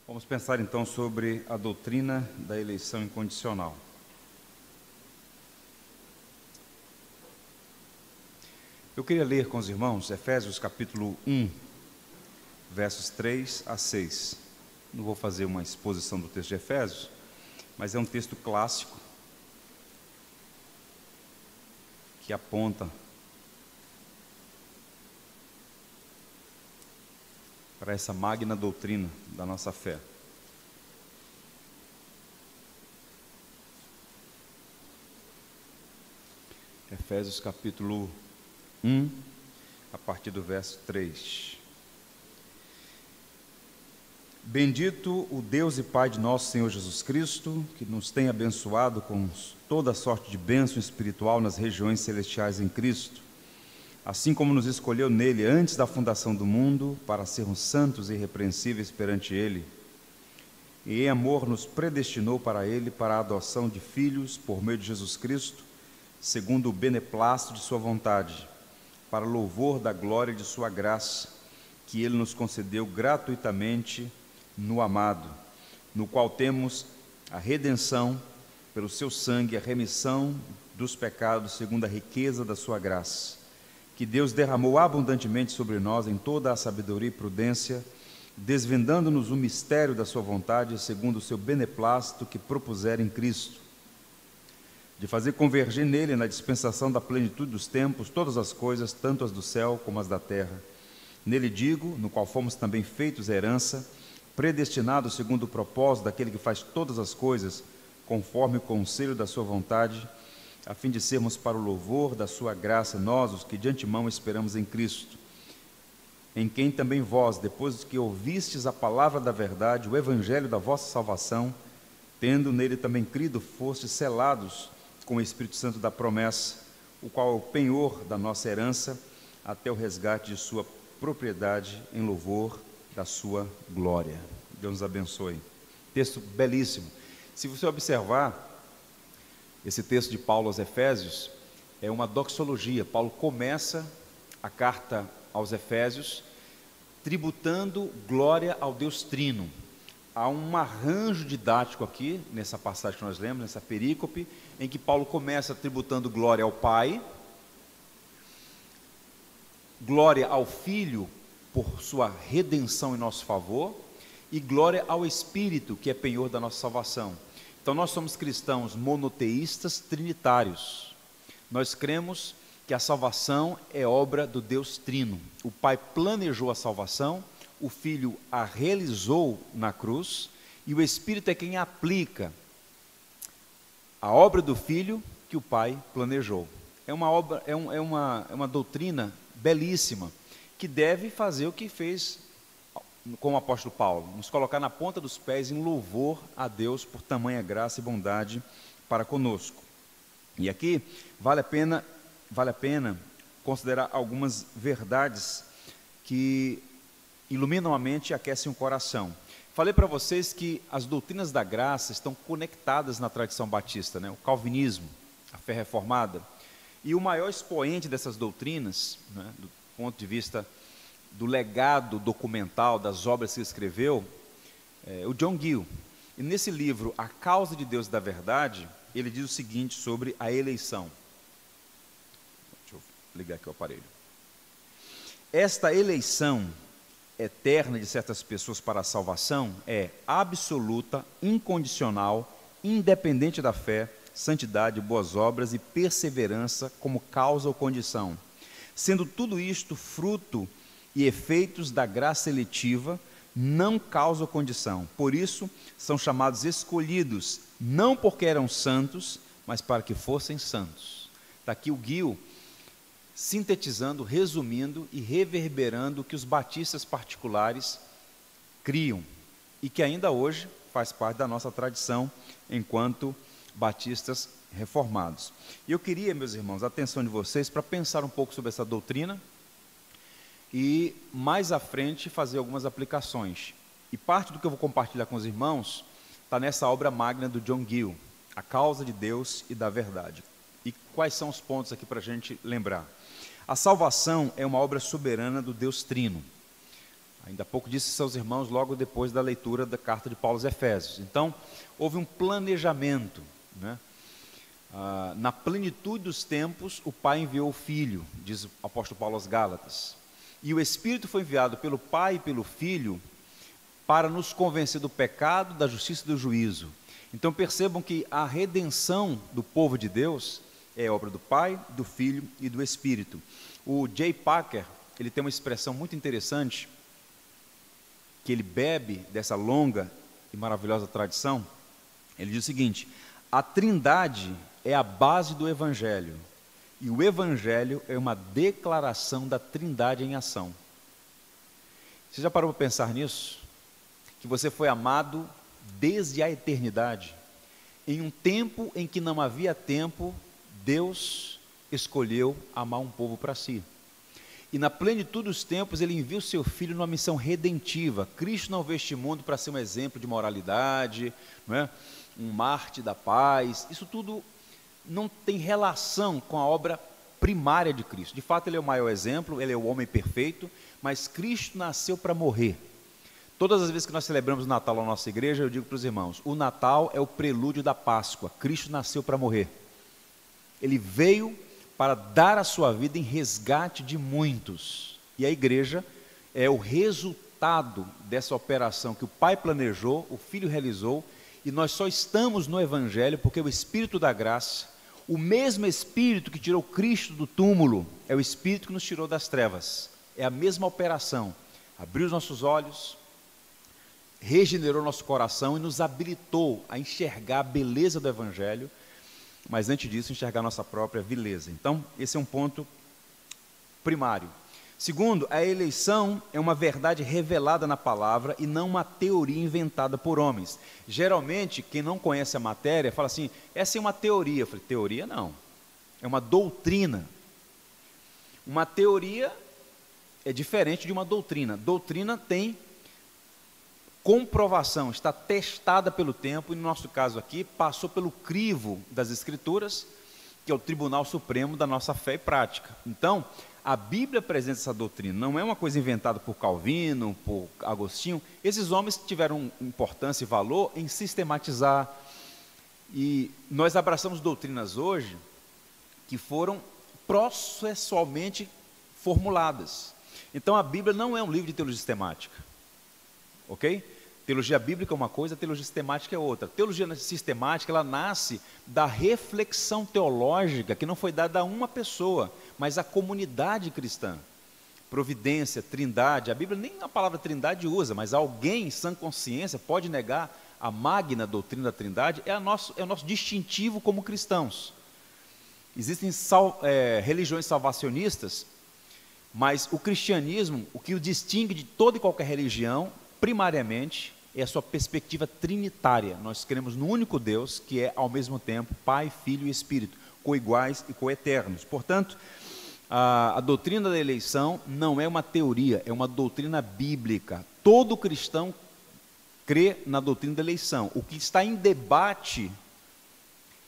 Vamos pensar então sobre a doutrina da eleição incondicional. Eu queria ler com os irmãos Efésios capítulo 1, versos 3 a 6. Não vou fazer uma exposição do texto de Efésios, mas é um texto clássico que aponta para essa magna doutrina da nossa fé. Efésios capítulo 1, a partir do verso 3. Bendito o Deus e Pai de nosso Senhor Jesus Cristo, que nos tem abençoado com toda sorte de bênção espiritual nas regiões celestiais em Cristo, assim como nos escolheu nele antes da fundação do mundo, para sermos santos e irrepreensíveis perante ele, e em amor nos predestinou para ele, para a adoção de filhos por meio de Jesus Cristo, segundo o beneplácito de sua vontade, para louvor da glória de sua graça, que ele nos concedeu gratuitamente no amado, no qual temos a redenção pelo seu sangue, a remissão dos pecados segundo a riqueza da sua graça, que Deus derramou abundantemente sobre nós em toda a sabedoria e prudência, desvendando-nos o mistério da sua vontade, segundo o seu beneplácito que propusera em Cristo, de fazer convergir nele, na dispensação da plenitude dos tempos, todas as coisas, tanto as do céu como as da terra. Nele digo, no qual fomos também feitos herança, predestinados segundo o propósito daquele que faz todas as coisas, conforme o conselho da sua vontade, a fim de sermos para o louvor da sua graça, nós, os que de antemão esperamos em Cristo, em quem também vós, depois que ouvistes a palavra da verdade, o evangelho da vossa salvação, tendo nele também crido, fostes selados com o Espírito Santo da promessa, o qual é o penhor da nossa herança, até o resgate de sua propriedade, em louvor da sua glória. Deus nos abençoe. Texto belíssimo. Se você observar, esse texto de Paulo aos Efésios é uma doxologia. Paulo começa a carta aos Efésios tributando glória ao Deus Trino. Há um arranjo didático aqui, nessa passagem que nós lemos, nessa perícope, em que Paulo começa tributando glória ao Pai, glória ao Filho por sua redenção em nosso favor, e glória ao Espírito, que é penhor da nossa salvação. Então nós somos cristãos monoteístas trinitários. Nós cremos que a salvação é obra do Deus Trino. O Pai planejou a salvação, o Filho a realizou na cruz, e o Espírito é quem aplica a obra do Filho que o Pai planejou. É uma doutrina belíssima, que deve fazer o que fez com o apóstolo Paulo, nos colocar na ponta dos pés em louvor a Deus por tamanha graça e bondade para conosco. E aqui vale a pena considerar algumas verdades que iluminam a mente e aquecem o coração. Falei para vocês que as doutrinas da graça estão conectadas na tradição batista, né? O calvinismo, a fé reformada, e o maior expoente dessas doutrinas, né, do ponto de vista do legado documental das obras que escreveu, o John Gill. E nesse livro, A Causa de Deus e da Verdade, ele diz o seguinte sobre a eleição. Deixa eu ligar aqui o aparelho. Esta eleição eterna de certas pessoas para a salvação é absoluta, incondicional, independente da fé, santidade, boas obras e perseverança como causa ou condição, sendo tudo isto fruto e efeitos da graça eletiva, não causa ou condição. Por isso, são chamados escolhidos, não porque eram santos, mas para que fossem santos. Está aqui o Gill sintetizando, resumindo e reverberando o que os batistas particulares criam e que ainda hoje faz parte da nossa tradição enquanto batistas reformados. E eu queria, meus irmãos, a atenção de vocês para pensar um pouco sobre essa doutrina e mais à frente fazer algumas aplicações. E parte do que eu vou compartilhar com os irmãos está nessa obra magna do John Gill, A Causa de Deus e da Verdade. E quais são os pontos aqui para a gente lembrar? A salvação é uma obra soberana do Deus Trino. Ainda há pouco disse seus irmãos logo depois da leitura da carta de Paulo aos Efésios. Então, houve um planejamento, né? Na plenitude dos tempos, o Pai enviou o Filho, diz o apóstolo Paulo aos Gálatas. E o Espírito foi enviado pelo Pai e pelo Filho para nos convencer do pecado, da justiça e do juízo. Então percebam que a redenção do povo de Deus é obra do Pai, do Filho e do Espírito. O J. Packer, ele tem uma expressão muito interessante, que ele bebe dessa longa e maravilhosa tradição. Ele diz o seguinte: a Trindade é a base do Evangelho, e o Evangelho é uma declaração da Trindade em ação. Você já parou para pensar nisso? Que você foi amado desde a eternidade. Em um tempo em que não havia tempo, Deus escolheu amar um povo para si. E na plenitude dos tempos, Ele envia o seu Filho numa missão redentiva. Cristo não veio a este mundo para ser um exemplo de moralidade, não é? Um mártir da paz. Isso tudo não tem relação com a obra primária de Cristo. De fato, Ele é o maior exemplo, Ele é o homem perfeito, mas Cristo nasceu para morrer. Todas as vezes que nós celebramos o Natal na nossa igreja, eu digo para os irmãos, o Natal é o prelúdio da Páscoa. Cristo nasceu para morrer. Ele veio para dar a sua vida em resgate de muitos. E a igreja é o resultado dessa operação que o Pai planejou, o Filho realizou, e nós só estamos no Evangelho porque o Espírito da graça, o mesmo Espírito que tirou Cristo do túmulo, é o Espírito que nos tirou das trevas. É a mesma operação. Abriu os nossos olhos, regenerou nosso coração e nos habilitou a enxergar a beleza do Evangelho, mas antes disso, enxergar nossa própria vileza. Então, esse é um ponto primário. Segundo, a eleição é uma verdade revelada na palavra e não uma teoria inventada por homens. Geralmente, quem não conhece a matéria fala assim, essa é uma teoria. Eu falei, teoria não, é uma doutrina. Uma teoria é diferente de uma doutrina. Doutrina tem comprovação, está testada pelo tempo, e no nosso caso aqui, passou pelo crivo das Escrituras, que é o Tribunal Supremo da nossa fé e prática. Então, a Bíblia apresenta essa doutrina, não é uma coisa inventada por Calvino, por Agostinho. Esses homens tiveram importância e valor em sistematizar, e nós abraçamos doutrinas hoje que foram processualmente formuladas. Então, a Bíblia não é um livro de teologia sistemática. Ok? Teologia bíblica é uma coisa, teologia sistemática é outra. Teologia sistemática, ela nasce da reflexão teológica que não foi dada a uma pessoa, mas à comunidade cristã. Providência, trindade, a Bíblia nem a palavra trindade usa, mas alguém em sã consciência pode negar a magna doutrina da trindade, é o nosso distintivo como cristãos. Existem religiões salvacionistas, mas o cristianismo, o que o distingue de toda e qualquer religião, primariamente, é a sua perspectiva trinitária. Nós cremos no único Deus, que é ao mesmo tempo Pai, Filho e Espírito, coiguais e coeternos. Portanto, a doutrina da eleição não é uma teoria, é uma doutrina bíblica. Todo cristão crê na doutrina da eleição. O que está em debate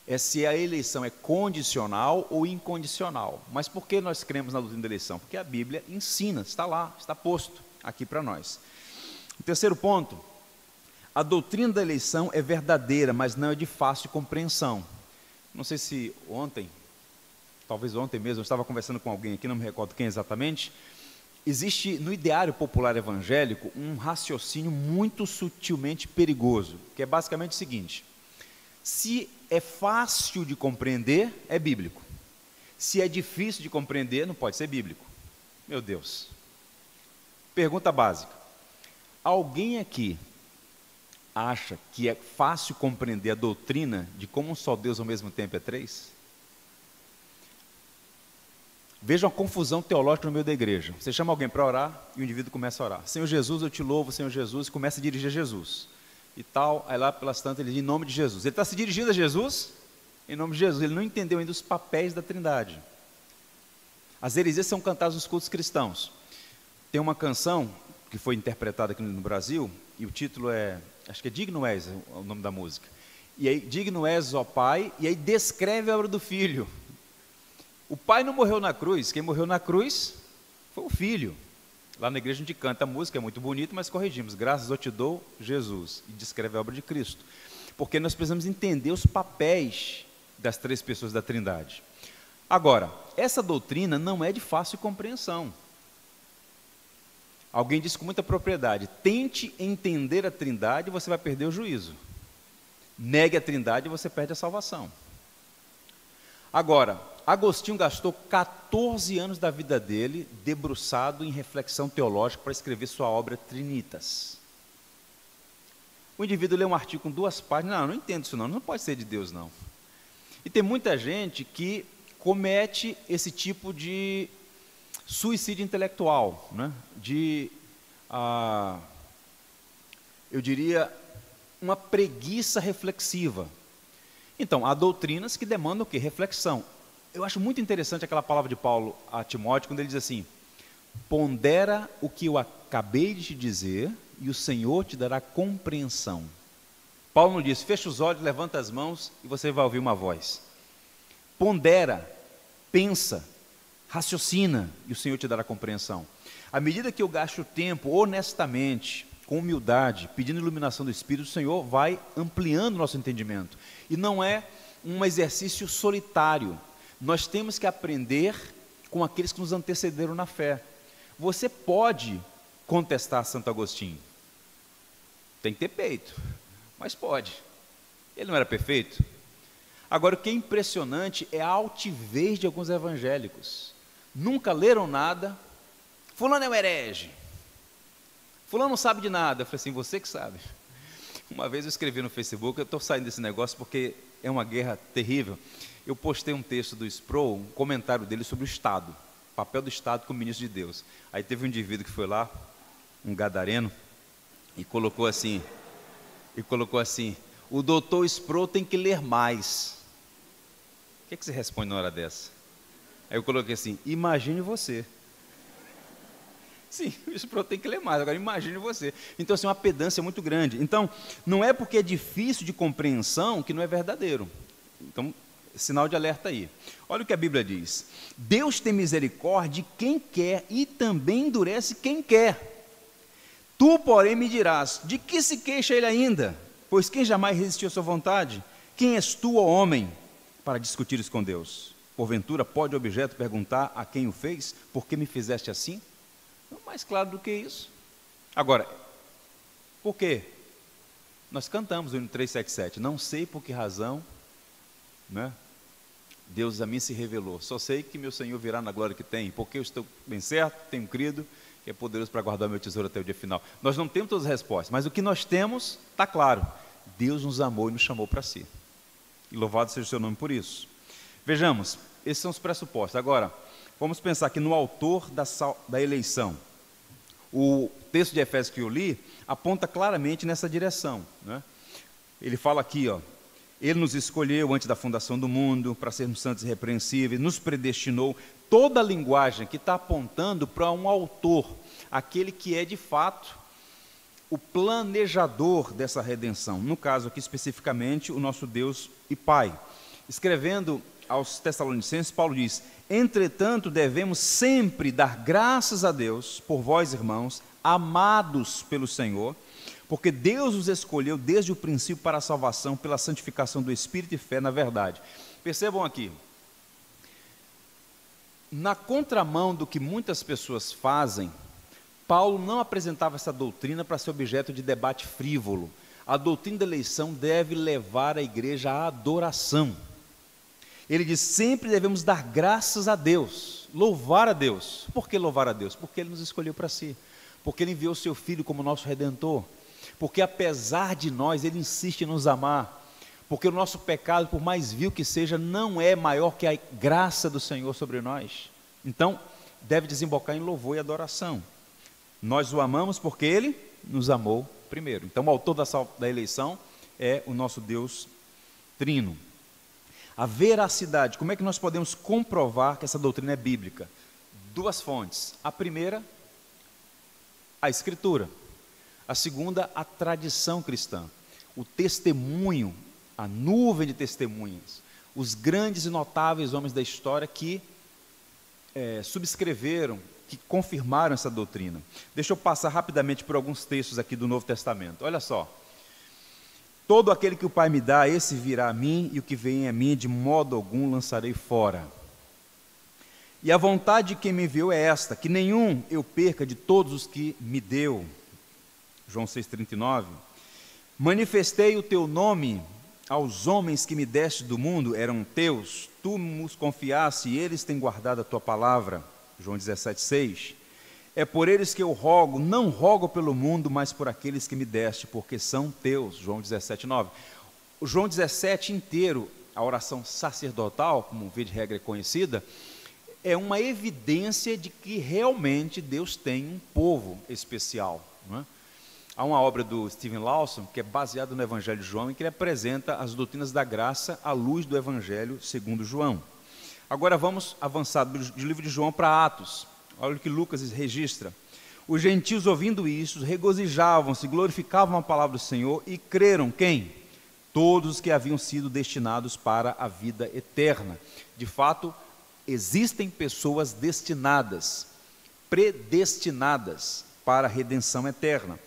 é se a eleição é condicional ou incondicional. Mas por que nós cremos na doutrina da eleição? Porque a Bíblia ensina, está lá, está posto aqui para nós. O terceiro ponto, a doutrina da eleição é verdadeira, mas não é de fácil compreensão. Não sei se ontem, talvez ontem mesmo, eu estava conversando com alguém aqui, não me recordo quem exatamente. Existe no ideário popular evangélico um raciocínio muito sutilmente perigoso, que é basicamente o seguinte: se é fácil de compreender, é bíblico. Se é difícil de compreender, não pode ser bíblico. Meu Deus. Pergunta básica. Alguém aqui acha que é fácil compreender a doutrina de como um só Deus ao mesmo tempo é três? Veja uma confusão teológica no meio da igreja. Você chama alguém para orar e o indivíduo começa a orar. Senhor Jesus, eu te louvo, Senhor Jesus, e começa a dirigir a Jesus. E tal, aí lá pelas tantas ele diz em nome de Jesus. Ele está se dirigindo a Jesus em nome de Jesus. Ele não entendeu ainda os papéis da Trindade. As heresias são cantadas nos cultos cristãos. Tem uma canção que foi interpretada aqui no Brasil, e o título é, acho que é Digno És, o nome da música. E aí, Digno És, ó Pai, e aí descreve a obra do Filho. O Pai não morreu na cruz, quem morreu na cruz foi o Filho. Lá na igreja a gente canta a música, é muito bonito, mas corrigimos. Graças eu te dou, Jesus. E descreve a obra de Cristo. Porque nós precisamos entender os papéis das três pessoas da Trindade. Agora, essa doutrina não é de fácil compreensão. Alguém disse com muita propriedade: tente entender a Trindade e você vai perder o juízo. Negue a Trindade e você perde a salvação. Agora, Agostinho gastou 14 anos da vida dele debruçado em reflexão teológica para escrever sua obra Trinitas. O indivíduo lê um artigo com 2 páginas, não entendo isso não pode ser de Deus não. E tem muita gente que comete esse tipo de suicídio intelectual, né? Eu diria, uma preguiça reflexiva. Então, há doutrinas que demandam o quê? Reflexão. Eu acho muito interessante aquela palavra de Paulo a Timóteo, quando ele diz assim: pondera o que eu acabei de te dizer, e o Senhor te dará compreensão. Paulo não diz, fecha os olhos, levanta as mãos, e você vai ouvir uma voz. Pondera, pensa, raciocina, e o Senhor te dará compreensão. À medida que eu gasto tempo, honestamente, com humildade, pedindo iluminação do Espírito, o Senhor vai ampliando o nosso entendimento. E não é um exercício solitário. Nós temos que aprender com aqueles que nos antecederam na fé. Você pode contestar Santo Agostinho. Tem que ter peito, mas pode. Ele não era perfeito? Agora, o que é impressionante é a altivez de alguns evangélicos. Nunca leram nada. Fulano é um herege. Fulano não sabe de nada. Eu falei assim, você que sabe. Uma vez eu escrevi no Facebook, eu estou saindo desse negócio porque é uma guerra terrível. Eu postei um texto do Sproul, um comentário dele sobre o Estado, o papel do Estado como ministro de Deus. Aí teve um indivíduo que foi lá, um gadareno, e colocou assim, o doutor Sproul tem que ler mais. O que você responde na hora dessa? Aí eu coloquei assim, imagine você. Sim, o Sproul tem que ler mais, agora imagine você. Então, assim, uma pedância muito grande. Então, não é porque é difícil de compreensão que não é verdadeiro. Então, sinal de alerta aí. Olha o que a Bíblia diz: Deus tem misericórdia de quem quer e também endurece quem quer. Tu, porém, me dirás, de que se queixa ele ainda? Pois quem jamais resistiu à sua vontade? Quem és tu, ó homem, para discutires com Deus? Porventura, pode o objeto perguntar a quem o fez, por que me fizeste assim? Não mais claro do que isso. Agora, por quê? Nós cantamos o hino 377, não sei por que razão, né? Deus a mim se revelou, só sei que meu Senhor virá na glória que tem, porque eu estou bem certo, tenho crido, que é poderoso para guardar meu tesouro até o dia final. Nós não temos todas as respostas, mas o que nós temos está claro: Deus nos amou e nos chamou para si, e louvado seja o seu nome por isso. Vejamos, esses são os pressupostos. Agora, vamos pensar que no autor da eleição, o texto de Efésios que eu li aponta claramente nessa direção, né? Ele fala aqui, ó, ele nos escolheu antes da fundação do mundo para sermos santos e irrepreensíveis, nos predestinou. Toda a linguagem que está apontando para um autor, aquele que é de fato o planejador dessa redenção, no caso aqui especificamente o nosso Deus e Pai. Escrevendo aos Tessalonicenses, Paulo diz: entretanto devemos sempre dar graças a Deus por vós, irmãos, amados pelo Senhor, porque Deus os escolheu desde o princípio para a salvação, pela santificação do Espírito e fé na verdade. Percebam aqui, na contramão do que muitas pessoas fazem, Paulo não apresentava essa doutrina para ser objeto de debate frívolo. A doutrina da eleição deve levar a igreja à adoração. Ele diz, sempre devemos dar graças a Deus, louvar a Deus. Por que louvar a Deus? Porque Ele nos escolheu para si, porque Ele enviou o Seu Filho como nosso Redentor, porque apesar de nós, Ele insiste em nos amar, porque o nosso pecado, por mais vil que seja, não é maior que a graça do Senhor sobre nós. Então, deve desembocar em louvor e adoração. Nós o amamos porque Ele nos amou primeiro. Então, o autor da eleição é o nosso Deus trino. A veracidade, como é que nós podemos comprovar que essa doutrina é bíblica? 2 fontes. A primeira, a Escritura. A segunda, a tradição cristã. O testemunho, a nuvem de testemunhas. Os grandes e notáveis homens da história que subscreveram, que confirmaram essa doutrina. Deixa eu passar rapidamente por alguns textos aqui do Novo Testamento. Olha só. Todo aquele que o Pai me dá, esse virá a mim, e o que vem a mim, de modo algum lançarei fora. E a vontade de quem me enviou é esta, que nenhum eu perca de todos os que me deu. João 6,39. Manifestei o teu nome aos homens que me deste do mundo, eram teus, tu nos confiaste e eles têm guardado a tua palavra. João 17,6. É por eles que eu rogo, não rogo pelo mundo, mas por aqueles que me deste, porque são teus. João 17,9. O João 17 inteiro, a oração sacerdotal, como via de regra é conhecida, é uma evidência de que realmente Deus tem um povo especial, não é? Há uma obra do Steven Lawson que é baseada no Evangelho de João e que ele apresenta as doutrinas da graça à luz do Evangelho segundo João. Agora vamos avançar do livro de João para Atos. Olha o que Lucas registra. Os gentios, ouvindo isso, regozijavam-se, glorificavam a palavra do Senhor e creram, quem? Todos os que haviam sido destinados para a vida eterna. De fato, existem pessoas destinadas, predestinadas para a redenção eterna.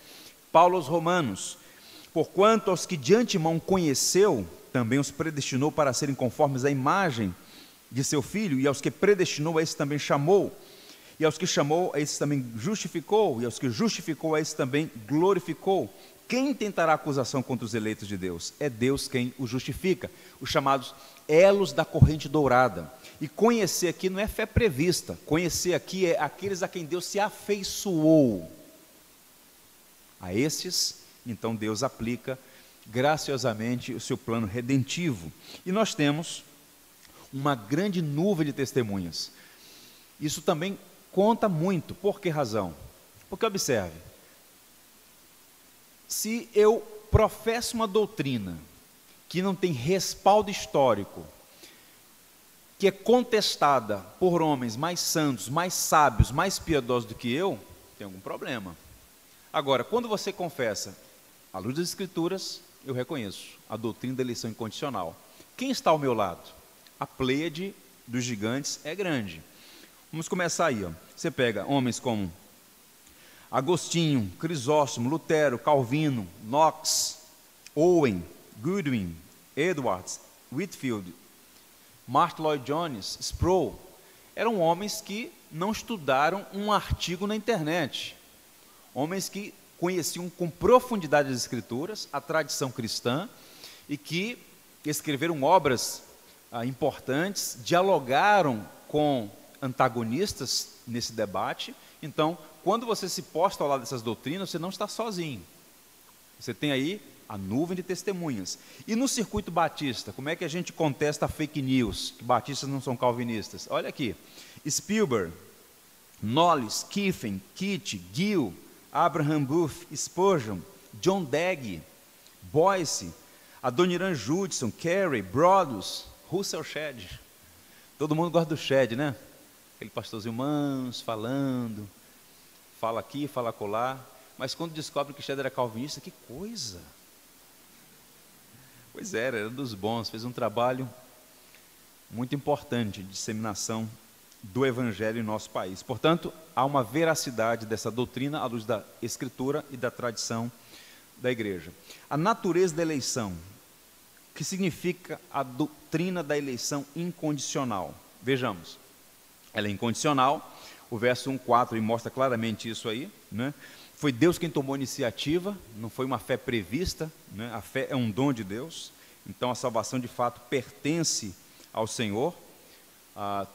Paulo aos Romanos, porquanto aos que de antemão conheceu, também os predestinou para serem conformes à imagem de seu Filho, e aos que predestinou, a esse também chamou, e aos que chamou, a esse também justificou, e aos que justificou, a esse também glorificou. Quem tentará acusação contra os eleitos de Deus? É Deus quem os justifica, os chamados elos da corrente dourada. E conhecer aqui não é fé prevista, conhecer aqui é aqueles a quem Deus se afeiçoou. A estes, então Deus aplica graciosamente o seu plano redentivo. E nós temos uma grande nuvem de testemunhas. Isso também conta muito. Por que razão? Porque observe, se eu professo uma doutrina que não tem respaldo histórico, que é contestada por homens mais santos, mais sábios, mais piedosos do que eu, tem algum problema. Agora, quando você confessa, à luz das Escrituras, eu reconheço a doutrina da eleição incondicional. Quem está ao meu lado? A pleiade dos gigantes é grande. Vamos começar aí. Você pega homens como Agostinho, Crisóstomo, Lutero, Calvino, Knox, Owen, Goodwin, Edwards, Whitefield, Martyn Lloyd-Jones, Sproul. Eram homens que não estudaram um artigo na internet. Homens que conheciam com profundidade as Escrituras, a tradição cristã, e que escreveram obras importantes, dialogaram com antagonistas nesse debate. Então, quando você se posta ao lado dessas doutrinas, você não está sozinho. Você tem aí a nuvem de testemunhas. E no circuito batista, como é que a gente contesta a fake news, que batistas não são calvinistas? Olha aqui, Spielberg, Knowles, Kiffen, Kitt, Gill, Abraham Booth, Spurgeon, John Daggy, Boyce, Adoniran Judson, Carey, Brodus, Russell Shedd. Todo mundo gosta do Shedd, né? Aquele pastorzinho manso, falando, fala aqui, fala acolá, mas quando descobre que Shedd era calvinista, que coisa! Pois era dos bons, fez um trabalho muito importante de disseminação do Evangelho em nosso país. Portanto, há uma veracidade dessa doutrina à luz da Escritura e da tradição da igreja. A natureza da eleição, que significa a doutrina da eleição incondicional. Vejamos, ela é incondicional, o verso 1,4 mostra claramente isso aí, né? Foi Deus quem tomou a iniciativa, não foi uma fé prevista, né? A fé é um dom de Deus, então a salvação de fato pertence ao Senhor.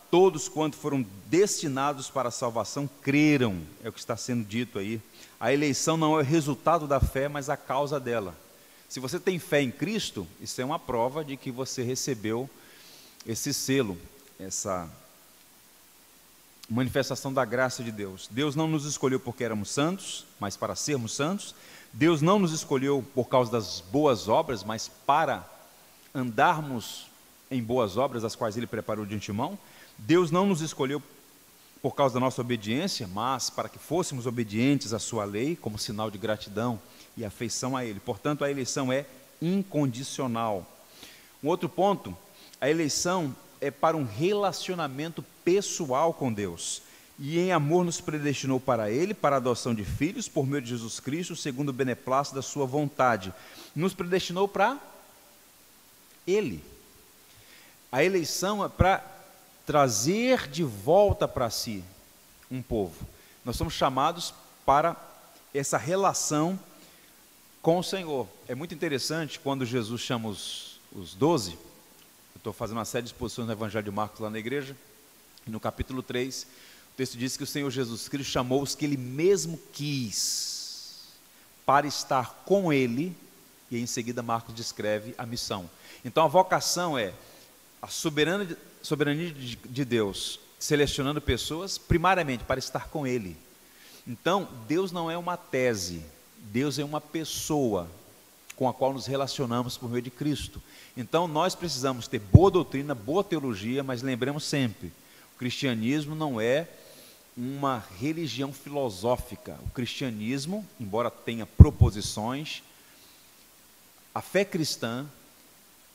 Todos quanto foram destinados para a salvação creram, é o que está sendo dito aí. A eleição não é o resultado da fé, mas a causa dela. Se você tem fé em Cristo, isso é uma prova de que você recebeu esse selo, essa manifestação da graça de Deus. Deus não nos escolheu porque éramos santos, mas para sermos santos. Deus não nos escolheu por causa das boas obras, mas para andarmos em boas obras, as quais Ele preparou de antemão. Deus não nos escolheu por causa da nossa obediência, mas para que fôssemos obedientes à sua lei, como sinal de gratidão e afeição a Ele. Portanto, a eleição é incondicional. Um outro ponto, a eleição é para um relacionamento pessoal com Deus. e em amor nos predestinou para Ele, para a adoção de filhos, por meio de Jesus Cristo, segundo o beneplácito da sua vontade. Nos predestinou para Ele. A eleição é para trazer de volta para si um povo. Nós somos chamados para essa relação com o Senhor. É muito interessante quando Jesus chama os 12, eu estou fazendo uma série de exposições no Evangelho de Marcos lá na igreja, e no capítulo 3, o texto diz que o Senhor Jesus Cristo chamou os que Ele mesmo quis para estar com Ele, e em seguida Marcos descreve a missão. Então a vocação é a soberania de Deus, selecionando pessoas primariamente para estar com Ele. Então Deus não é uma tese, Deus é uma pessoa com a qual nos relacionamos por meio de Cristo. Então nós precisamos ter boa doutrina, boa teologia, mas lembremos sempre, o cristianismo não é uma religião filosófica. O cristianismo, embora tenha proposições, a fé cristã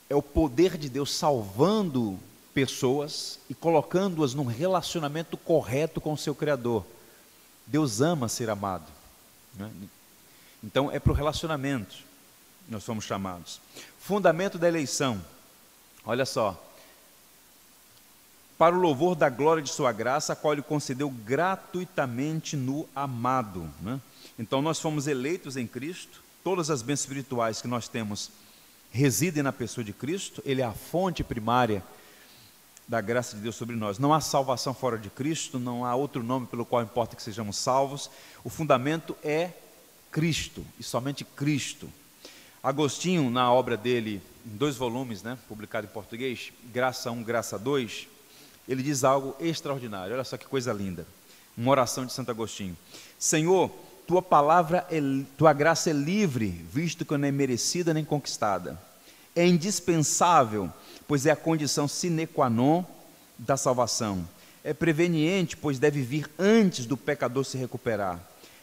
é o poder de Deus salvando pessoas e colocando-as num relacionamento correto com o seu Criador. Deus ama ser amado, né? Então é para o relacionamento que nós somos chamados. Fundamento da eleição, olha só: para o louvor da glória de sua graça, a qual Ele concedeu gratuitamente no amado, né? Então nós fomos eleitos em Cristo, todas as bênçãos espirituais que nós temos residem na pessoa de Cristo. Ele é a fonte primária da graça de Deus sobre nós. Não há salvação fora de Cristo, não há outro nome pelo qual importa que sejamos salvos. O fundamento é Cristo, e somente Cristo. Agostinho, na obra dele, em 2 volumes, né, publicado em português, Graça 1, Graça 2, ele diz algo extraordinário. Olha só que coisa linda, uma oração de Santo Agostinho: Senhor, tua palavra, tua graça é livre, visto que não é merecida nem conquistada. É indispensável, pois é a condição sine qua non da salvação. É preveniente, pois deve vir antes do pecador se recuperar.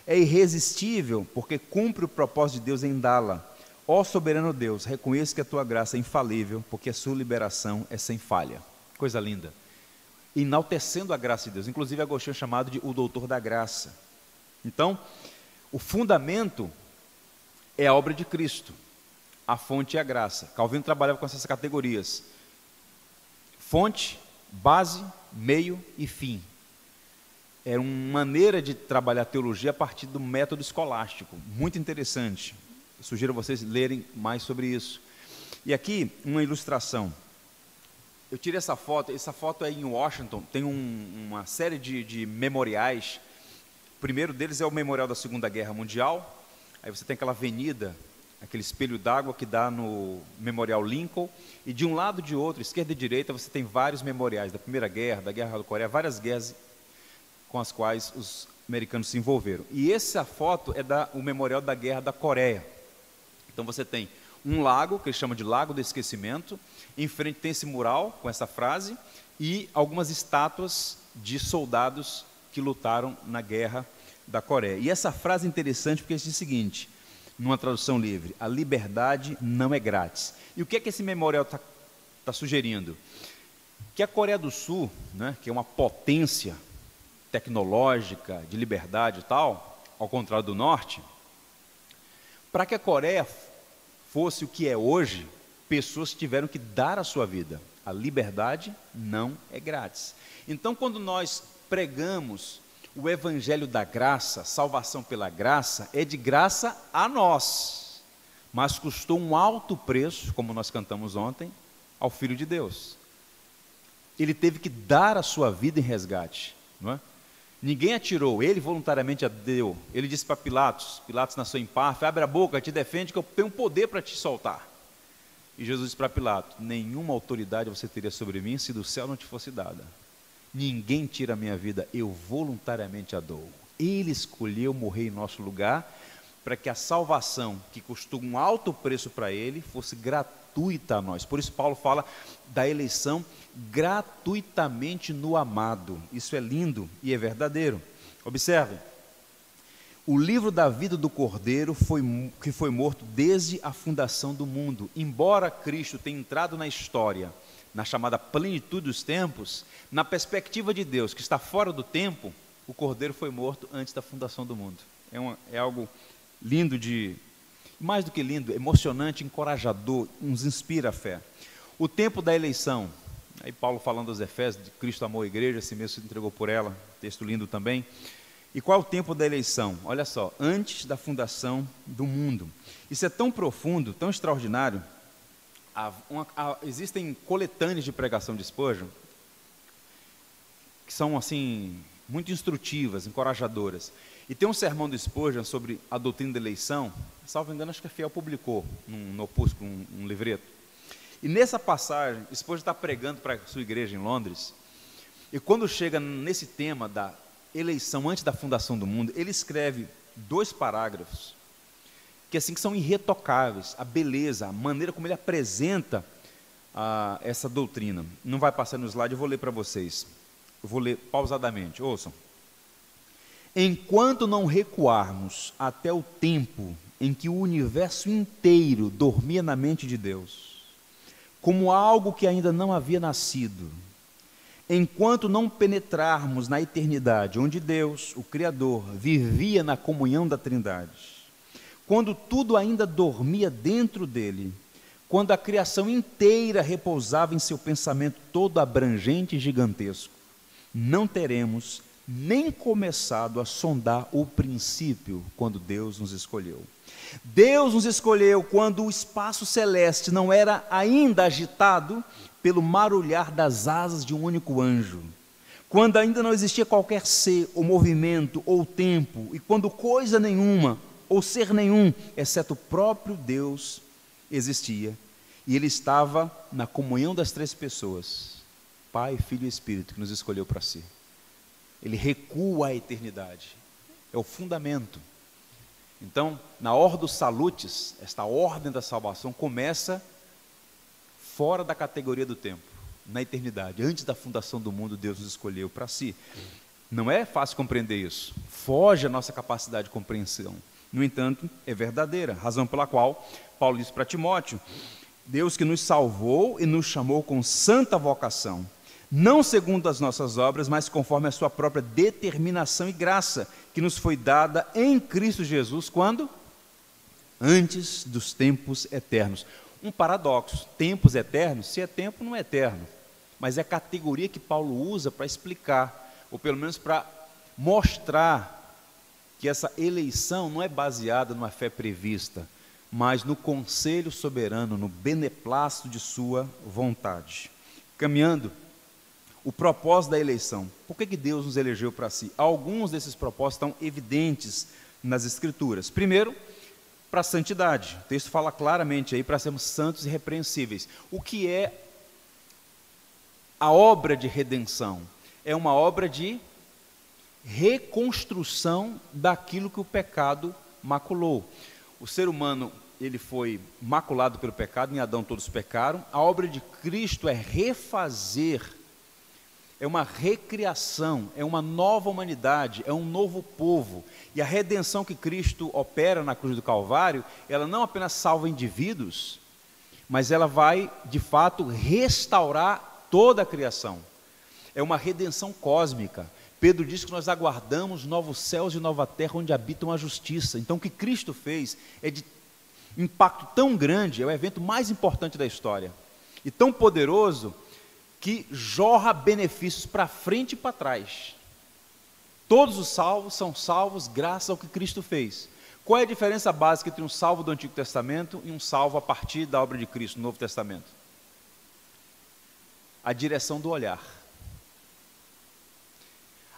É irresistível, porque cumpre o propósito de Deus em dá-la. Ó soberano Deus, reconheço que a tua graça é infalível, porque a sua liberação é sem falha. Coisa linda. Enaltecendo a graça de Deus. Inclusive Agostinho é chamado de o doutor da graça. Então, o fundamento é a obra de Cristo, a fonte é a graça. Calvino trabalhava com essas categorias: fonte, base, meio e fim. Era uma maneira de trabalhar teologia a partir do método escolástico, muito interessante. Eu sugiro a vocês lerem mais sobre isso. E aqui, uma ilustração. Eu tirei essa foto é em Washington, tem uma série de memoriais. O primeiro deles é o memorial da Segunda Guerra Mundial. Aí você tem aquela avenida, aquele espelho d'água que dá no Memorial Lincoln, e de um lado e de outro, esquerda e direita, você tem vários memoriais da Primeira Guerra, da Guerra da Coreia, várias guerras com as quais os americanos se envolveram. E essa foto é o memorial da Guerra da Coreia. Então você tem um lago, que eles chamam de Lago do Esquecimento, em frente tem esse mural com essa frase, e algumas estátuas de soldados que lutaram na Guerra da Coreia. E essa frase é interessante porque diz o seguinte, numa tradução livre: a liberdade não é grátis. E o que é que esse memorial está sugerindo? Que a Coreia do Sul, né, que é uma potência tecnológica, de liberdade e tal, ao contrário do Norte, para que a Coreia fosse o que é hoje, pessoas tiveram que dar a sua vida. A liberdade não é grátis. Então, quando nós pregamos o evangelho da graça, salvação pela graça, é de graça a nós, mas custou um alto preço, como nós cantamos ontem, ao Filho de Deus. Ele teve que dar a sua vida em resgate, não é? Ninguém atirou, ele voluntariamente a deu. Ele disse para Pilatos, Pilatos na sua empáfia: abre a boca, te defende que eu tenho poder para te soltar. E Jesus disse para Pilatos: nenhuma autoridade você teria sobre mim se do céu não te fosse dada. Ninguém tira a minha vida, eu voluntariamente a dou. Ele escolheu morrer em nosso lugar, para que a salvação, que custou um alto preço para ele, fosse gratuita a nós. Por isso Paulo fala da eleição gratuitamente no amado. Isso é lindo e é verdadeiro. Observe, o livro da vida do Cordeiro que foi morto desde a fundação do mundo. Embora Cristo tenha entrado na história, na chamada plenitude dos tempos, na perspectiva de Deus, que está fora do tempo, o Cordeiro foi morto antes da fundação do mundo. É algo lindo mais do que lindo, emocionante, encorajador, nos inspira a fé. O tempo da eleição, aí Paulo falando aos Efésios, de Cristo amou a igreja, assim mesmo se entregou por ela, texto lindo também. E qual é o tempo da eleição? Olha só, antes da fundação do mundo. Isso é tão profundo, tão extraordinário. Existem coletâneas de pregação de Spurgeon, que são assim, muito instrutivas, encorajadoras. E tem um sermão do Spurgeon sobre a doutrina da eleição, salvo engano, acho que a Fiel publicou no opúsculo, um livreto. E nessa passagem, Spurgeon está pregando para a sua igreja em Londres, e quando chega nesse tema da eleição antes da fundação do mundo, ele escreve 2 parágrafos, que assim que são irretocáveis, a beleza, a maneira como ele apresenta essa doutrina. Não vai passar no slide, eu vou ler para vocês. Eu vou ler pausadamente, ouçam. Enquanto não recuarmos até o tempo em que o universo inteiro dormia na mente de Deus, como algo que ainda não havia nascido, enquanto não penetrarmos na eternidade, onde Deus, o Criador, vivia na comunhão da Trindade, quando tudo ainda dormia dentro dele, quando a criação inteira repousava em seu pensamento todo abrangente e gigantesco, não teremos nem começado a sondar o princípio quando Deus nos escolheu. Deus nos escolheu quando o espaço celeste não era ainda agitado pelo marulhar das asas de um único anjo, quando ainda não existia qualquer ser, ou movimento, ou tempo, e quando coisa nenhuma, ou ser nenhum, exceto o próprio Deus, existia, e Ele estava na comunhão das 3 pessoas, Pai, Filho e Espírito, que nos escolheu para si. Ele recua a eternidade, é o fundamento. Então, na Ordo Salutis, esta ordem da salvação começa fora da categoria do tempo, na eternidade. Antes da fundação do mundo, Deus nos escolheu para si. Não é fácil compreender isso, foge a nossa capacidade de compreensão. No entanto, é verdadeira, razão pela qual Paulo diz para Timóteo: Deus que nos salvou e nos chamou com santa vocação, não segundo as nossas obras, mas conforme a sua própria determinação e graça, que nos foi dada em Cristo Jesus, quando? Antes dos tempos eternos. Um paradoxo, tempos eternos, se é tempo não é eterno, mas é a categoria que Paulo usa para explicar, ou pelo menos para mostrar que essa eleição não é baseada numa fé prevista, mas no conselho soberano, no beneplácito de sua vontade. Caminhando, o propósito da eleição. Por que Deus nos elegeu para si? Alguns desses propósitos estão evidentes nas Escrituras. Primeiro, para a santidade. O texto fala claramente aí para sermos santos e irrepreensíveis. O que é a obra de redenção? É uma obra de reconstrução daquilo que o pecado maculou. O ser humano, ele foi maculado pelo pecado, em Adão todos pecaram. A obra de Cristo é refazer, é uma recriação, é uma nova humanidade, é um novo povo. E a redenção que Cristo opera na cruz do Calvário, ela não apenas salva indivíduos, mas ela vai, de fato, restaurar toda a criação. É uma redenção cósmica. Pedro diz que nós aguardamos novos céus e nova terra onde habitam a justiça. Então o que Cristo fez é de impacto tão grande, é o evento mais importante da história, e tão poderoso, que jorra benefícios para frente e para trás. Todos os salvos são salvos graças ao que Cristo fez. Qual é a diferença básica entre um salvo do Antigo Testamento e um salvo a partir da obra de Cristo no Novo Testamento? A direção do olhar.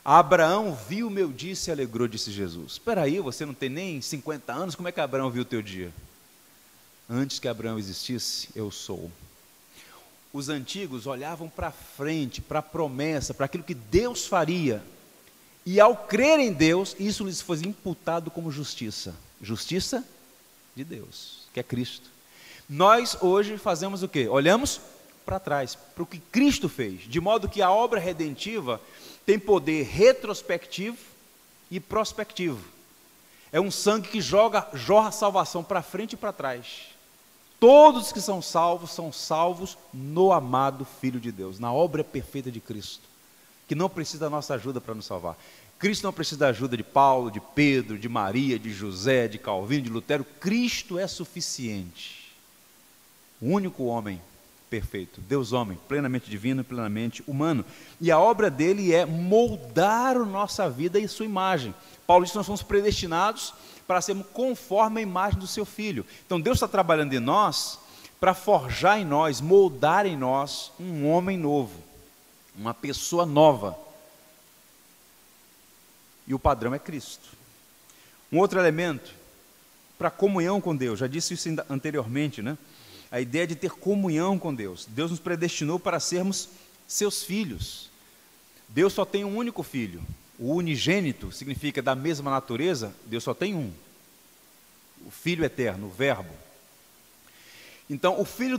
Abraão viu o meu dia e se alegrou, disse Jesus. Espera aí, você não tem nem 50 anos, como é que Abraão viu o teu dia? Antes que Abraão existisse, eu sou. Os antigos olhavam para frente, para a promessa, para aquilo que Deus faria. E ao crer em Deus, isso lhes foi imputado como justiça. Justiça de Deus, que é Cristo. Nós hoje fazemos o quê? Olhamos para trás, para o que Cristo fez. De modo que a obra redentiva tem poder retrospectivo e prospectivo. É um sangue que jorra a salvação para frente e para trás. Todos que são salvos no amado Filho de Deus, na obra perfeita de Cristo, que não precisa da nossa ajuda para nos salvar. Cristo não precisa da ajuda de Paulo, de Pedro, de Maria, de José, de Calvino, de Lutero. Cristo é suficiente. O único homem perfeito, Deus homem, plenamente divino e plenamente humano. E a obra dele é moldar a nossa vida e sua imagem. Paulo diz que nós somos predestinados para sermos conforme a imagem do seu Filho. Então Deus está trabalhando em nós para forjar em nós, moldar em nós um homem novo, uma pessoa nova. E o padrão é Cristo. Um outro elemento para comunhão com Deus, já disse isso anteriormente, né? A ideia de ter comunhão com Deus. Deus nos predestinou para sermos seus filhos. Deus só tem um único filho. O unigênito significa da mesma natureza. Deus só tem um. O Filho eterno, o Verbo. Então, o Filho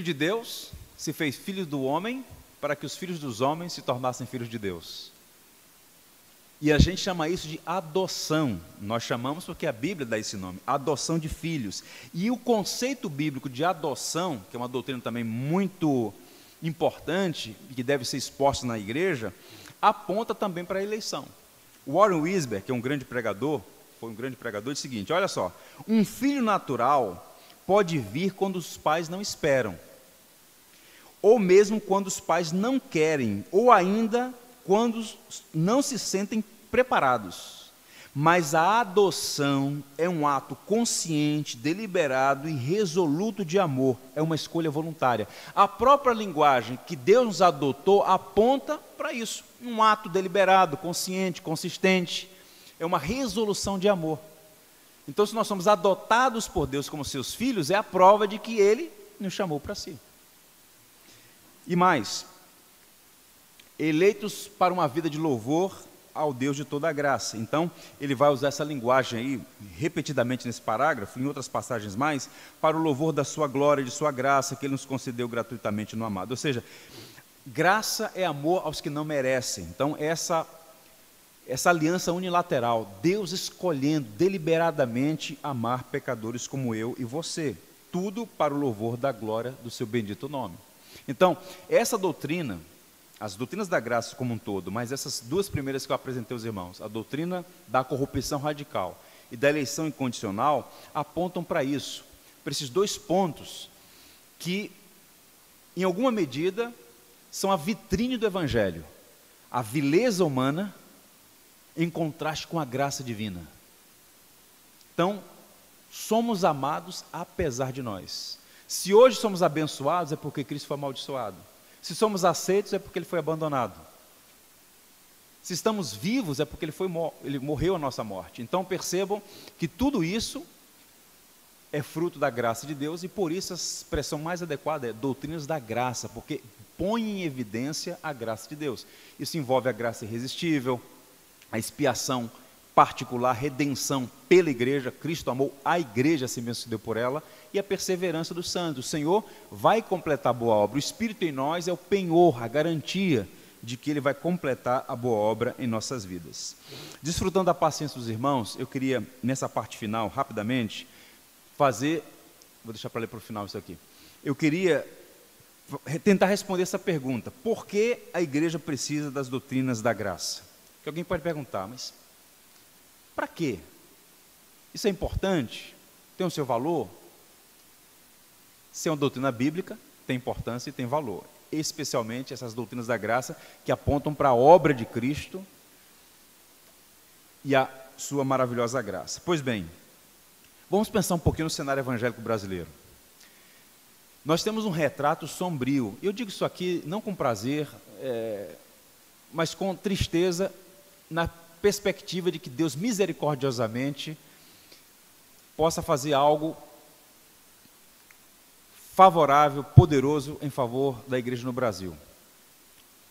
de Deus se fez filho do homem para que os filhos dos homens se tornassem filhos de Deus. E a gente chama isso de adoção. Nós chamamos porque a Bíblia dá esse nome, adoção de filhos. E o conceito bíblico de adoção, que é uma doutrina também muito importante, que deve ser exposta na igreja, aponta também para a eleição. Warren Wiersbe, que é um grande pregador, foi um grande pregador, disse o seguinte: olha só, um filho natural pode vir quando os pais não esperam, ou mesmo quando os pais não querem, ou ainda quando não se sentem preparados. Mas a adoção é um ato consciente, deliberado e resoluto de amor, é uma escolha voluntária. A própria linguagem que Deus nos adotou aponta para isso, um ato deliberado, consciente, consistente, é uma resolução de amor. Então, se nós somos adotados por Deus como seus filhos, é a prova de que Ele nos chamou para si. E mais, eleitos para uma vida de louvor ao Deus de toda a graça. Então, ele vai usar essa linguagem aí, repetidamente nesse parágrafo, em outras passagens mais, para o louvor da sua glória e de sua graça, que ele nos concedeu gratuitamente no amado. Ou seja, graça é amor aos que não merecem. Então, essa aliança unilateral, Deus escolhendo deliberadamente amar pecadores como eu e você, tudo para o louvor da glória do seu bendito nome. Então, essa doutrina, as doutrinas da graça como um todo, mas essas duas primeiras que eu apresentei aos irmãos, a doutrina da corrupção radical e da eleição incondicional, apontam para isso, para esses dois pontos que, em alguma medida, são a vitrine do Evangelho, a vileza humana em contraste com a graça divina. Então, somos amados apesar de nós. Se hoje somos abençoados, é porque Cristo foi amaldiçoado. Se somos aceitos, é porque Ele foi abandonado. Se estamos vivos, é porque Ele morreu a nossa morte. Então percebam que tudo isso é fruto da graça de Deus, e por isso a expressão mais adequada é doutrinas da graça, porque põe em evidência a graça de Deus. Isso envolve a graça irresistível, a expiação particular, redenção pela igreja. Cristo amou a igreja, assim mesmo se deu por ela, e a perseverança dos santos. O Senhor vai completar a boa obra. O Espírito em nós é o penhor, a garantia de que Ele vai completar a boa obra em nossas vidas. Desfrutando da paciência dos irmãos, eu queria, nessa parte final, rapidamente, vou deixar para ler para o final isso aqui. Eu queria tentar responder essa pergunta: por que a igreja precisa das doutrinas da graça? Que alguém pode perguntar, mas para quê? Isso é importante? Tem o seu valor? Se é uma doutrina bíblica, tem importância e tem valor. Especialmente essas doutrinas da graça que apontam para a obra de Cristo e a sua maravilhosa graça. Pois bem, vamos pensar um pouquinho no cenário evangélico brasileiro. Nós temos um retrato sombrio. Eu digo isso aqui não com prazer, mas com tristeza, na perspectiva de que Deus misericordiosamente possa fazer algo favorável, poderoso em favor da igreja no Brasil.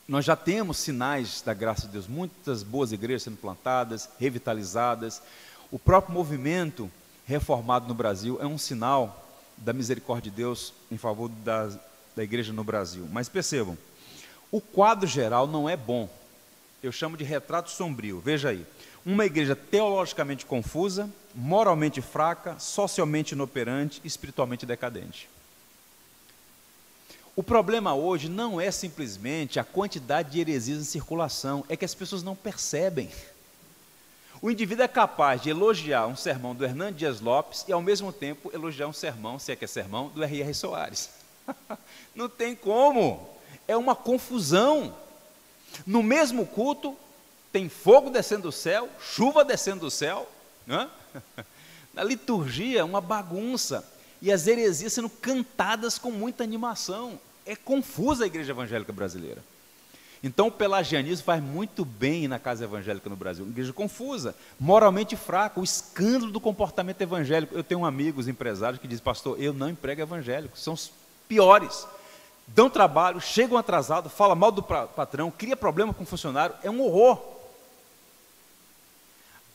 Nós já temos sinais da graça de Deus, muitas boas igrejas sendo plantadas, revitalizadas. O próprio movimento reformado no Brasil é um sinal da misericórdia de Deus em favor da igreja no Brasil. Mas percebam, o quadro geral não é bom. Eu chamo de retrato sombrio. Veja aí, uma igreja teologicamente confusa, moralmente fraca, socialmente inoperante, espiritualmente decadente. O problema hoje não é simplesmente a quantidade de heresias em circulação, é que as pessoas não percebem. O indivíduo é capaz de elogiar um sermão do Hernando Dias Lopes e, ao mesmo tempo, elogiar um sermão, se é que é sermão, do R.R. Soares. Não tem como. É uma confusão. No mesmo culto, tem fogo descendo do céu, chuva descendo do céu, né? Na liturgia, uma bagunça. E as heresias sendo cantadas com muita animação. É confusa a igreja evangélica brasileira. Então, o pelagianismo faz muito bem na casa evangélica no Brasil. Uma igreja confusa, moralmente fraca, o escândalo do comportamento evangélico. Eu tenho amigos empresários que dizem, pastor, eu não emprego evangélicos, são os piores. Dão trabalho, chegam atrasados, falam mal do patrão, cria problema com o funcionário, é um horror.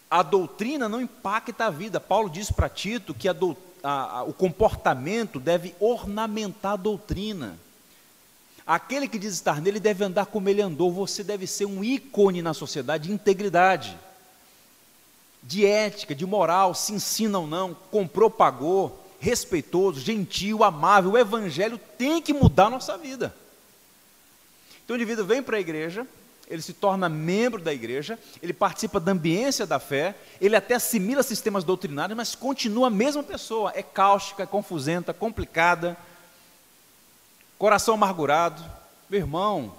A doutrina não impacta a vida. Paulo diz para Tito que o comportamento deve ornamentar a doutrina. Aquele que diz estar nele deve andar como ele andou. Você deve ser um ícone na sociedade de integridade, de ética, de moral, se ensina ou não, comprou, pagou, respeitoso, gentil, amável. O evangelho tem que mudar a nossa vida. Então o indivíduo vem para a igreja, ele se torna membro da igreja, ele participa da ambiência da fé, ele até assimila sistemas doutrinários, mas continua a mesma pessoa, é cáustica, é confusenta, complicada, coração amargurado. Meu irmão,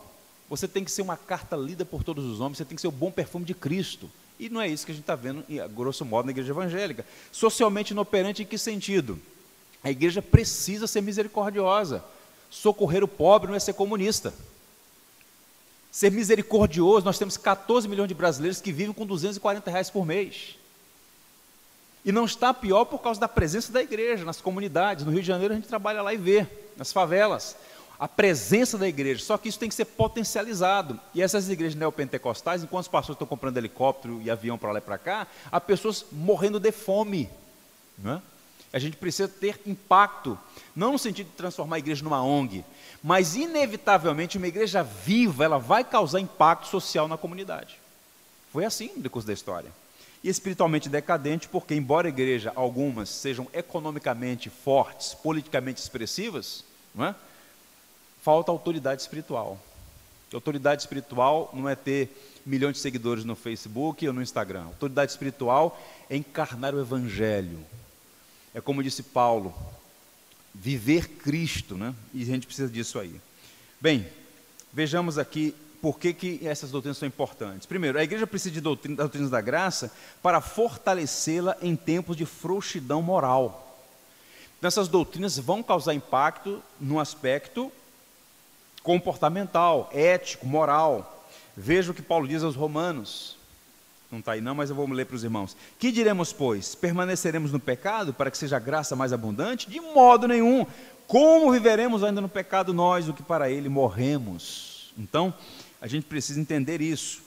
você tem que ser uma carta lida por todos os homens, você tem que ser o bom perfume de Cristo. E não é isso que a gente está vendo, grosso modo, na igreja evangélica. Socialmente inoperante em que sentido? A igreja precisa ser misericordiosa. Socorrer o pobre não é ser comunista. Ser misericordioso, nós temos 14 milhões de brasileiros que vivem com R$240 por mês. E não está pior por causa da presença da igreja nas comunidades. No Rio de Janeiro a gente trabalha lá e vê, nas favelas, a presença da igreja. Só que isso tem que ser potencializado. E essas igrejas neopentecostais, enquanto os pastores estão comprando helicóptero e avião para lá e para cá, há pessoas morrendo de fome, não é? A gente precisa ter impacto, não no sentido de transformar a igreja numa ONG, mas inevitavelmente uma igreja viva, ela vai causar impacto social na comunidade. Foi assim no decurso da história. E espiritualmente decadente, porque embora a igreja, algumas, sejam economicamente fortes, politicamente expressivas, não é? Falta autoridade espiritual. Autoridade espiritual não é ter milhões de seguidores no Facebook ou no Instagram. Autoridade espiritual é encarnar o evangelho. É como disse Paulo, viver Cristo, né? E a gente precisa disso aí. Bem, vejamos aqui por que essas doutrinas são importantes. Primeiro, a igreja precisa de doutrinas da graça para fortalecê-la em tempos de frouxidão moral. Então, essas doutrinas vão causar impacto no aspecto comportamental, ético, moral. Veja o que Paulo diz aos Romanos. Não está aí não, mas eu vou ler para os irmãos. Que diremos, pois? Permaneceremos no pecado para que seja a graça mais abundante? De modo nenhum. Como viveremos ainda no pecado nós, o que para ele morremos? Então, a gente precisa entender isso.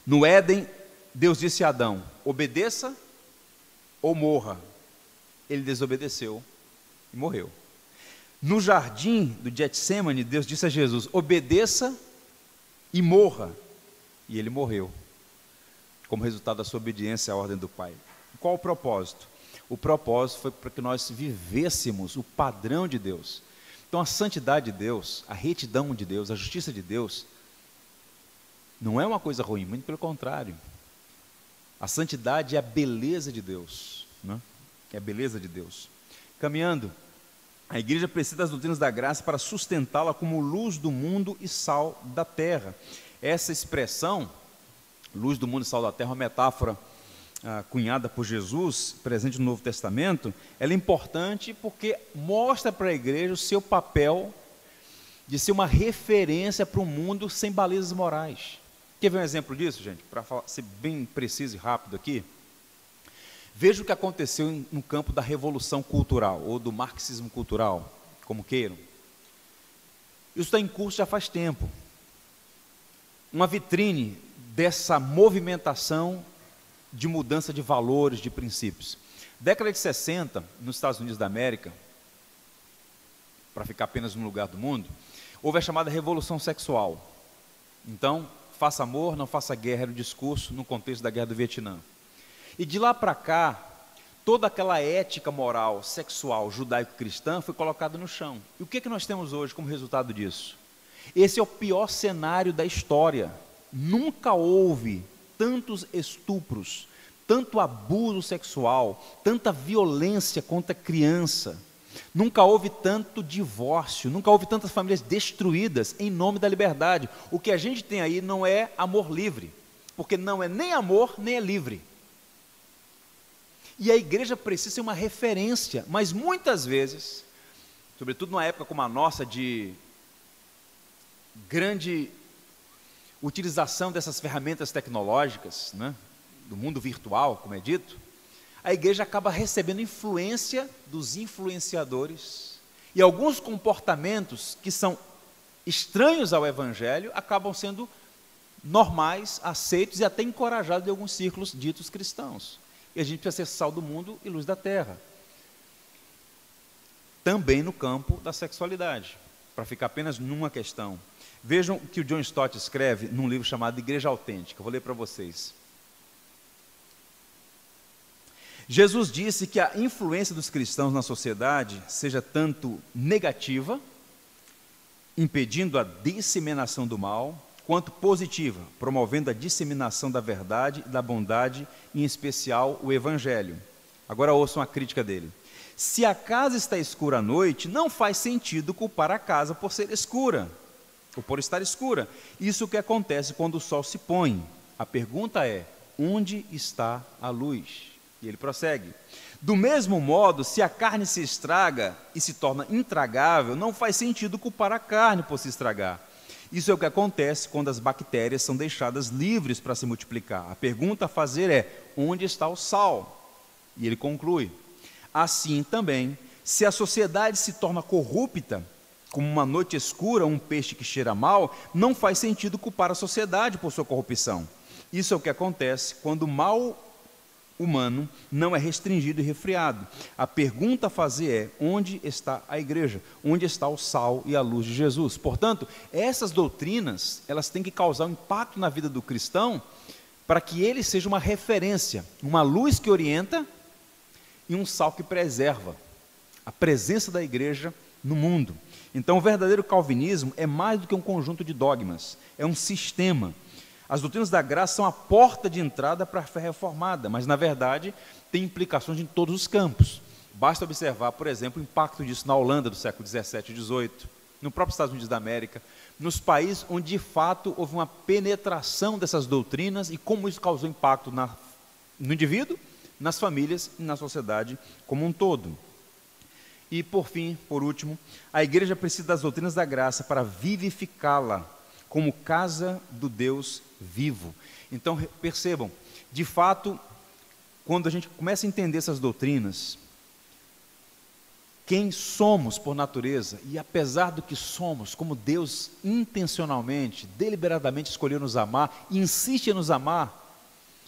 No Éden, Deus disse a Adão, obedeça ou morra. Ele desobedeceu e morreu. No jardim do Getsêmani, Deus disse a Jesus, obedeça e morra. E ele morreu, como resultado da sua obediência à ordem do Pai. Qual o propósito? O propósito foi para que nós vivêssemos o padrão de Deus. Então a santidade de Deus, a retidão de Deus, a justiça de Deus, não é uma coisa ruim, muito pelo contrário. A santidade é a beleza de Deus, né? É a beleza de Deus. Caminhando, a igreja precisa das doutrinas da graça para sustentá-la como luz do mundo e sal da terra. Essa expressão, luz do mundo e sal da terra, uma metáfora cunhada por Jesus, presente no Novo Testamento, ela é importante porque mostra para a igreja o seu papel de ser uma referência para um mundo sem balizas morais. Quer ver um exemplo disso, gente? Para ser bem preciso e rápido aqui. Veja o que aconteceu no campo da revolução cultural, ou do marxismo cultural, como queiram. Isso está em curso já faz tempo. Uma vitrine dessa movimentação de mudança de valores, de princípios. Década de 60, nos Estados Unidos da América, para ficar apenas no lugar do mundo, houve a chamada revolução sexual. Então, faça amor, não faça guerra, era o discurso no contexto da guerra do Vietnã. E de lá para cá, toda aquela ética moral, sexual, judaico-cristã foi colocada no chão. E o que nós temos hoje como resultado disso? Esse é o pior cenário da história. Nunca houve tantos estupros, tanto abuso sexual, tanta violência contra criança. Nunca houve tanto divórcio, nunca houve tantas famílias destruídas em nome da liberdade. O que a gente tem aí não é amor livre, porque não é nem amor, nem é livre. E a igreja precisa ser uma referência, mas muitas vezes, sobretudo numa época como a nossa, de grande utilização dessas ferramentas tecnológicas, né, do mundo virtual, como é dito, a igreja acaba recebendo influência dos influenciadores, e alguns comportamentos que são estranhos ao evangelho acabam sendo normais, aceitos e até encorajados de alguns círculos ditos cristãos. E a gente precisa ser sal do mundo e luz da terra. Também no campo da sexualidade, para ficar apenas numa questão. Vejam o que o John Stott escreve num livro chamado Igreja Autêntica. Eu vou ler para vocês. Jesus disse que a influência dos cristãos na sociedade seja tanto negativa, impedindo a disseminação do mal, quanto positiva, promovendo a disseminação da verdade e da bondade, em especial o Evangelho. Agora ouçam a crítica dele. Se a casa está escura à noite, não faz sentido culpar a casa por ser escura, ou por estar escura. Isso que acontece quando o sol se põe. A pergunta é, onde está a luz? E ele prossegue. Do mesmo modo, se a carne se estraga e se torna intragável, não faz sentido culpar a carne por se estragar. Isso é o que acontece quando as bactérias são deixadas livres para se multiplicar. A pergunta a fazer é, onde está o sal? E ele conclui, assim também, se a sociedade se torna corrupta, como uma noite escura, um peixe que cheira mal, não faz sentido culpar a sociedade por sua corrupção. Isso é o que acontece quando o mal humano não é restringido e refriado. A pergunta a fazer é, onde está a igreja? Onde está o sal e a luz de Jesus? Portanto, essas doutrinas, elas têm que causar um impacto na vida do cristão, para que ele seja uma referência, uma luz que orienta e um sal que preserva a presença da igreja no mundo. Então, o verdadeiro calvinismo é mais do que um conjunto de dogmas, é um sistema. As doutrinas da graça são a porta de entrada para a fé reformada, mas, na verdade, tem implicações em todos os campos. Basta observar, por exemplo, o impacto disso na Holanda do século XVII e XVIII, no próprio Estados Unidos da América, nos países onde, de fato, houve uma penetração dessas doutrinas e como isso causou impacto no indivíduo, nas famílias e na sociedade como um todo. E, por fim, por último, a igreja precisa das doutrinas da graça para vivificá-la como casa do Deus vivo. Então, percebam, de fato, quando a gente começa a entender essas doutrinas, quem somos por natureza, e apesar do que somos, como Deus intencionalmente, deliberadamente escolheu nos amar, e insiste em nos amar,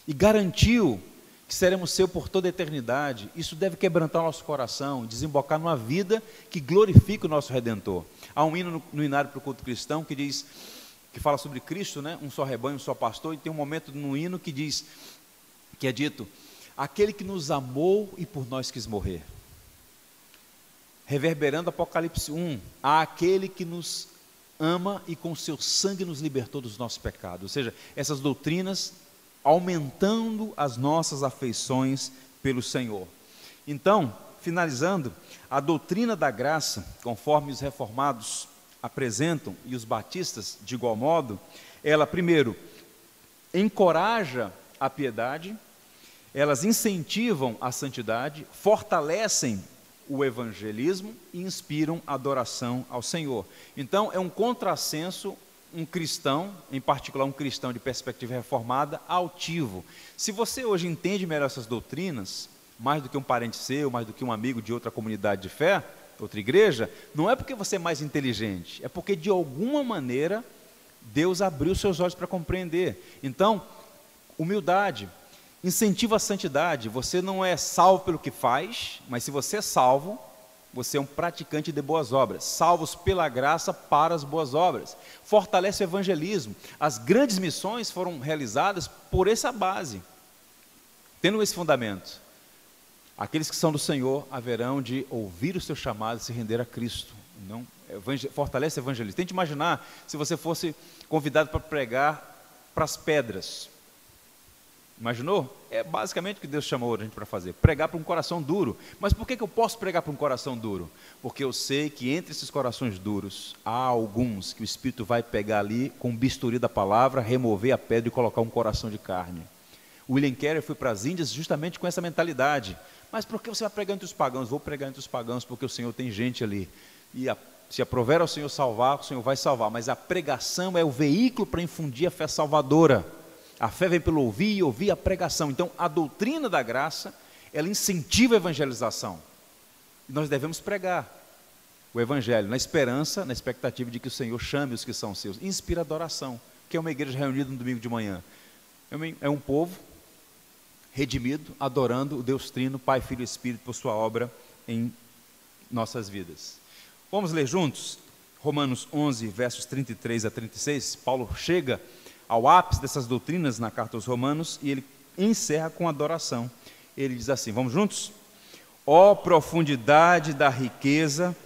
e garantiu que seremos seu por toda a eternidade, isso deve quebrantar o nosso coração, desembocar numa vida que glorifique o nosso Redentor. Há um hino no hinário para o culto cristão que diz, que fala sobre Cristo, né? Um só rebanho, um só pastor, e tem um momento no hino que diz, que é dito, aquele que nos amou e por nós quis morrer. Reverberando Apocalipse 1, há aquele que nos ama e com seu sangue nos libertou dos nossos pecados. Ou seja, essas doutrinas aumentando as nossas afeições pelo Senhor. Então, finalizando, a doutrina da graça, conforme os reformados apresentam, e os batistas de igual modo, ela primeiro encoraja a piedade, elas incentivam a santidade, fortalecem o evangelismo e inspiram a adoração ao Senhor. Então é um contrassenso um cristão, em particular um cristão de perspectiva reformada, altivo. Se você hoje entende melhor essas doutrinas, mais do que um parente seu, mais do que um amigo de outra comunidade de fé, outra igreja, não é porque você é mais inteligente, é porque de alguma maneira Deus abriu seus olhos para compreender. Então, humildade, incentiva a santidade. Você não é salvo pelo que faz, mas se você é salvo, você é um praticante de boas obras, salvos pela graça para as boas obras. Fortalece o evangelismo. As grandes missões foram realizadas por essa base, tendo esse fundamento. Aqueles que são do Senhor haverão de ouvir o seu chamado e se render a Cristo. Não, fortalece o evangelismo. Tente imaginar se você fosse convidado para pregar para as pedras. Imaginou? É basicamente o que Deus chamou a gente para fazer, pregar para um coração duro. Mas por que eu posso pregar para um coração duro? Porque eu sei que entre esses corações duros, há alguns que o Espírito vai pegar ali com o bisturi da palavra, remover a pedra e colocar um coração de carne. William Carey foi para as Índias justamente com essa mentalidade. Mas por que você vai pregar entre os pagãos? Vou pregar entre os pagãos porque o Senhor tem gente ali. E se aprover ao Senhor salvar, o Senhor vai salvar. Mas a pregação é o veículo para infundir a fé salvadora. A fé vem pelo ouvir e ouvir a pregação. Então, a doutrina da graça, ela incentiva a evangelização. E nós devemos pregar o evangelho na esperança, na expectativa de que o Senhor chame os que são seus. Inspira adoração, que é uma igreja reunida no domingo de manhã. É um povo redimido, adorando o Deus Trino, Pai, Filho e Espírito, por sua obra em nossas vidas. Vamos ler juntos? Romanos 11, versos 33 a 36. Paulo chega ao ápice dessas doutrinas na carta aos Romanos, e ele encerra com adoração. Ele diz assim, vamos juntos? Ó profundidade da riqueza,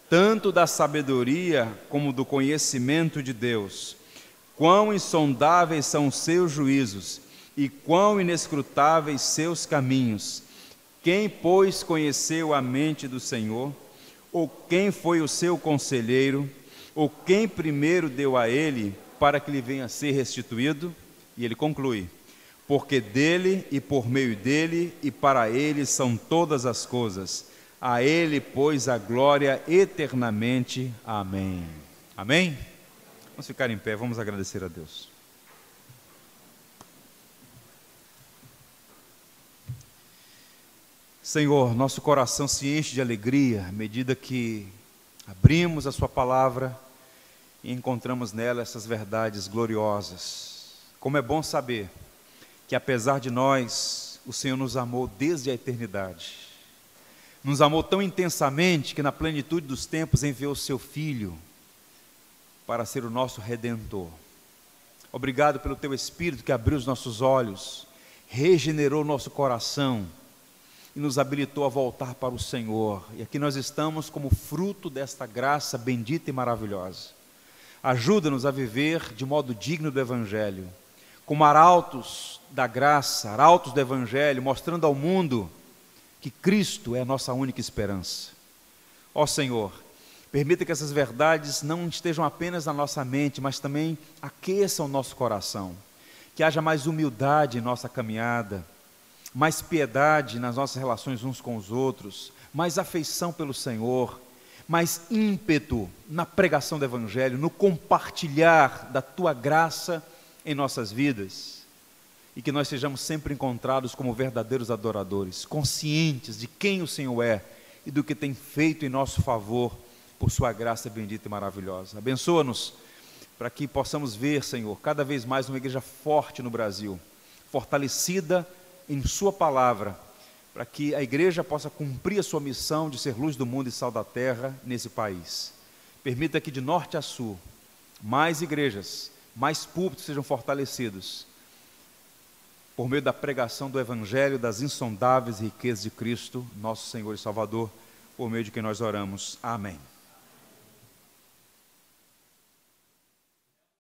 tanto da sabedoria como do conhecimento de Deus, quão insondáveis são os seus juízos, e quão inescrutáveis seus caminhos. Quem, pois, conheceu a mente do Senhor? Ou quem foi o seu conselheiro? Ou quem primeiro deu a ele para que lhe venha a ser restituído? E ele conclui, porque dele e por meio dele e para ele são todas as coisas. A ele, pois, a glória eternamente. Amém. Amém? Vamos ficar em pé, vamos agradecer a Deus. Senhor, nosso coração se enche de alegria à medida que abrimos a sua palavra e encontramos nela essas verdades gloriosas. Como é bom saber que apesar de nós, o Senhor nos amou desde a eternidade. Nos amou tão intensamente que na plenitude dos tempos enviou o seu Filho para ser o nosso Redentor. Obrigado pelo teu Espírito que abriu os nossos olhos, regenerou o nosso coração e nos habilitou a voltar para o Senhor. E aqui nós estamos como fruto desta graça bendita e maravilhosa. Ajuda-nos a viver de modo digno do Evangelho, como arautos da graça, arautos do Evangelho, mostrando ao mundo que Cristo é a nossa única esperança. Ó Senhor, permita que essas verdades não estejam apenas na nossa mente, mas também aqueçam o nosso coração. Que haja mais humildade em nossa caminhada, mais piedade nas nossas relações uns com os outros, mais afeição pelo Senhor, mais ímpeto na pregação do Evangelho, no compartilhar da Tua graça em nossas vidas, e que nós sejamos sempre encontrados como verdadeiros adoradores, conscientes de quem o Senhor é e do que tem feito em nosso favor por Sua graça bendita e maravilhosa. Abençoa-nos para que possamos ver, Senhor, cada vez mais uma igreja forte no Brasil, fortalecida em sua palavra, para que a igreja possa cumprir a sua missão de ser luz do mundo e sal da terra nesse país. Permita que de norte a sul, mais igrejas, mais púlpitos sejam fortalecidos, por meio da pregação do Evangelho, das insondáveis riquezas de Cristo, nosso Senhor e Salvador, por meio de quem nós oramos. Amém.